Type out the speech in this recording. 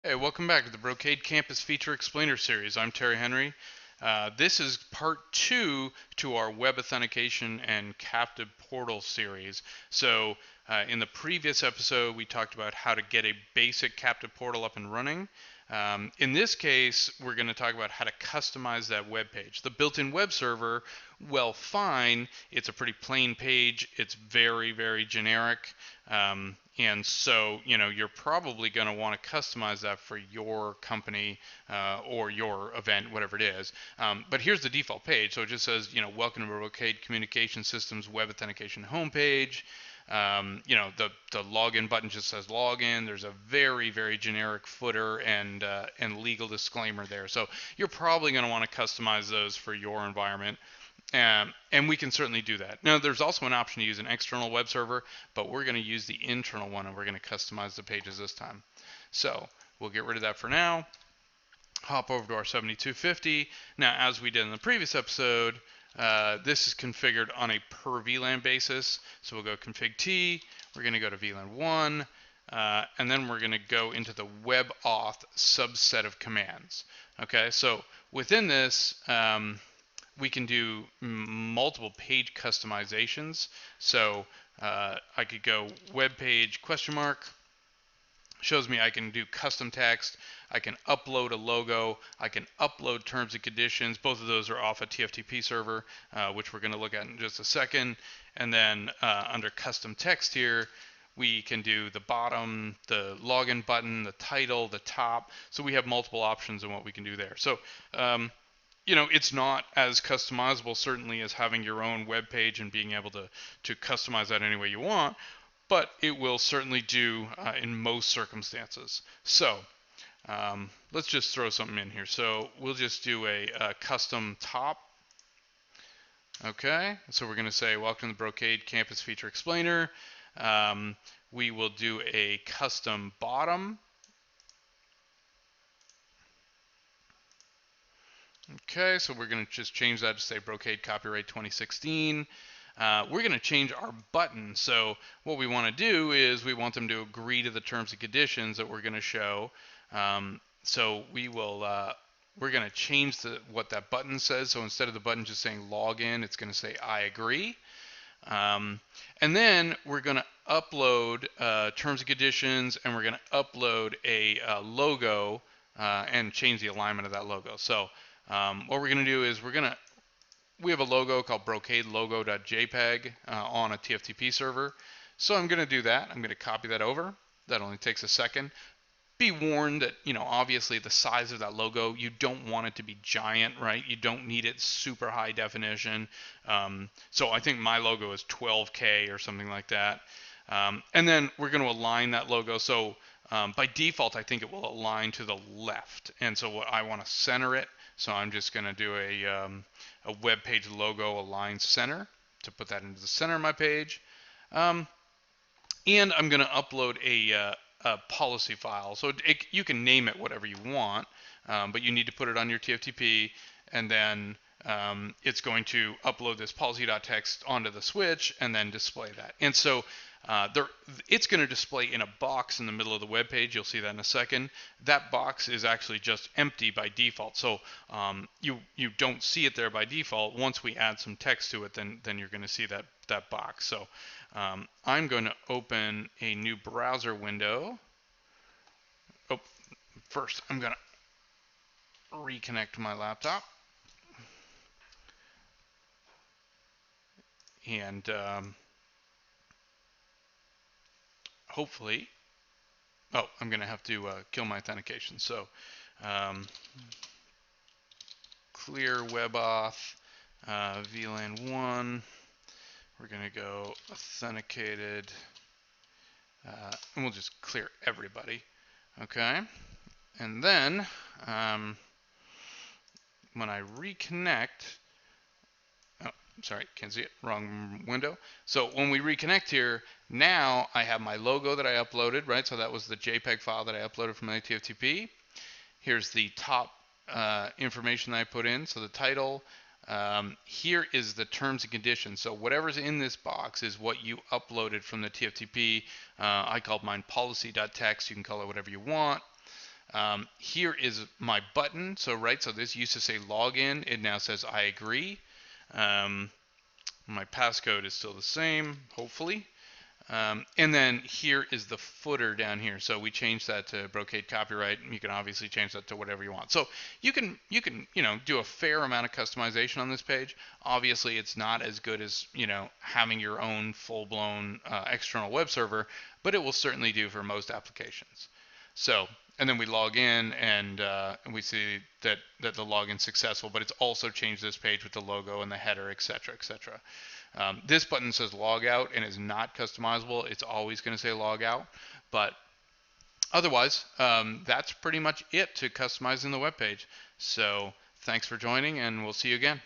Hey, welcome back to the Brocade Campus Feature Explainer series. I'm Terry Henry. This is part two to our web authentication and captive portal series. So, in the previous episode, we talked about how to get a basic captive portal up and running. In this case, we're going to talk about how to customize that web page. The built-in web server, well, fine. It's a pretty plain page. It's very, very generic. And so, you're probably going to want to customize that for your company or your event, whatever it is. But here's the default page. So it just says, welcome to Brocade Communication Systems Web Authentication homepage. The login button just says login. There's a very, very generic footer and legal disclaimer there. So you're probably going to want to customize those for your environment. And we can certainly do that. Now, there's also an option to use an external web server, but we're going to use the internal one, and we're going to customize the pages this time. So we'll get rid of that for now. Hop over to our 7250. Now, as we did in the previous episode, this is configured on a per VLAN basis. So we'll go config T. We're going to go to VLAN 1. And then we're going to go into the Webauth subset of commands. Okay, so within this, we can do multiple page customizations. So I could go web page question mark, shows me I can do custom text, I can upload a logo, I can upload terms and conditions. Both of those are off a TFTP server, which we're going to look at in just a second. And then under custom text here, we can do the bottom, the login button, the title, the top. So we have multiple options in what we can do there. So it's not as customizable certainly as having your own web page and being able to customize that any way you want, but it will certainly do in most circumstances. So let's just throw something in here. So we'll just do a custom top. Okay, so we're going to say welcome to the Brocade Campus Feature Explainer. We will do a custom bottom. Okay, so we're going to just change that to say Brocade Copyright 2016. We're going to change our button. So what we want to do is we want them to agree to the terms and conditions that we're going to show. So we're going to change what that button says. So instead of the button just saying login, it's going to say I agree. And then we're going to upload terms and conditions, and we're going to upload a logo and change the alignment of that logo. So what we're going to do is we have a logo called Brocade logo.jpg on a TFTP server. So I'm going to do that. I'm going to copy that over. That only takes a second. Be warned that, obviously the size of that logo, you don't want it to be giant, right? You don't need it super high definition. So I think my logo is 12K or something like that. And then we're going to align that logo. So by default, I think it will align to the left. And so I want to center it. So I'm just going to do a web page logo align center to put that into the center of my page. And I'm going to upload a policy file. So you can name it whatever you want, but you need to put it on your TFTP, and then it's going to upload this policy.txt onto the switch and then display that. And so it's going to display in a box in the middle of the web page. You'll see that in a second. That box is actually just empty by default. So you don't see it there by default. Once we add some text to it, then you're going to see that box. So I'm going to open a new browser window. Oh, first I'm going to reconnect my laptop. And hopefully, I'm going to have to kill my authentication. So clear Webauth, VLAN 1. We're going to go authenticated, and we'll just clear everybody. Okay. And then when I reconnect, sorry, can't see it, wrong window. So when we reconnect here, now I have my logo that I uploaded, right? So that was the JPEG file that I uploaded from my TFTP. Here's the top information that I put in, so the title. Here is the terms and conditions. So whatever's in this box is what you uploaded from the TFTP. I called mine policy.txt. You can call it whatever you want. Here is my button. So this used to say login. It now says I agree. My passcode is still the same, hopefully. And then here is the footer down here. So we changed that to Brocade copyright. You can obviously change that to whatever you want. So you can do a fair amount of customization on this page. Obviously, it's not as good as having your own full-blown external web server, but it will certainly do for most applications. So, and then we log in and we see that the login's successful, but it's also changed this page with the logo and the header, etc., etc. This button says log out and is not customizable. It's always going to say log out, but otherwise, that's pretty much it to customizing the web page. So thanks for joining, and we'll see you again.